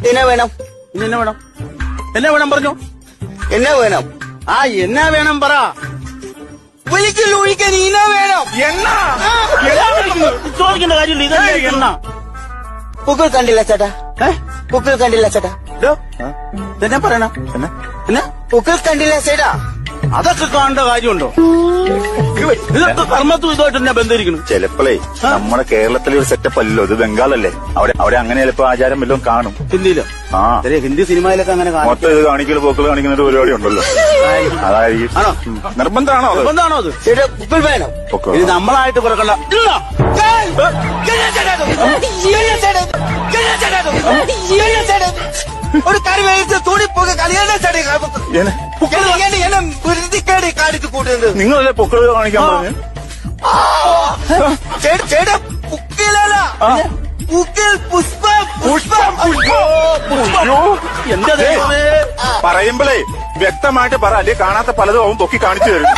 എന്നാ വേണം? എന്നാ വേണം? എന്നാ വേണം പറഞ്ഞു? എന്നാ വേണം? ആ എന്നാ വേണം പറ. ഒഴിക്കാൻ ഇന്നാ വേണം. ചോദിക്കേണ്ട കാര്യമില്ല. ഇതല്ലേ എണ്ണ. പൂക്കൾ കണ്ടില്ല ചേട്ടാ. പൂക്കൾ കണ്ടില്ല ചേട്ടാ. എന്നാ പറയണ? എന്നാ പൂക്കൾ കണ്ടില്ല ചേട്ടാ. അതൊക്കെ കാണേണ്ട കാര്യമുണ്ടോ? ഇതൊക്കെ കർമ്മത്തും ഇതുമായിട്ട് തന്നെ ബന്ധിരിക്കുന്നു. ചിലപ്പോഴേ നമ്മുടെ കേരളത്തിലെ ഒരു സെറ്റപ്പ് അല്ലല്ലോ, ഇത് ബംഗാളല്ലേ. അവിടെ അങ്ങനെ ചിലപ്പോ ആചാരം വല്ലതും കാണും. ഹിന്ദിയിലോ? ആ ഹിന്ദി സിനിമയിലൊക്കെ അങ്ങനെ മൊത്തം ഇത് കാണിക്കല് പോക്കല് കാണിക്കുന്ന ഒരു പരിപാടി ഉണ്ടല്ലോ. അതായിരിക്കും. ആണോ? നിർബന്ധമാണോ? നിർബന്ധമാണോ അത്? ചേട്ടാ പൂക്കൾ വേണം. ഇത് നമ്മളായിട്ട് കുറക്കണ്ട. ഒരു കാര്യം മേടിച്ച് തൂണിപ്പോക്ക് കളിയാണ ചേട്ടാ. കാണിച്ചു കൂട്ടുന്നത് നിങ്ങളല്ലേ പൊക്കള് കാണിക്കാൻ പറഞ്ഞു? ചേട്ടാ പൂക്കിലല്ല, പൂക്കിൽ പുഷ്പ. എന്താ പറയുമ്പോഴേ വ്യക്തമായിട്ട് പറ, അല്ലെ കാണാത്ത പലതും അവൻ പൊക്കി കാണിച്ചു തരും.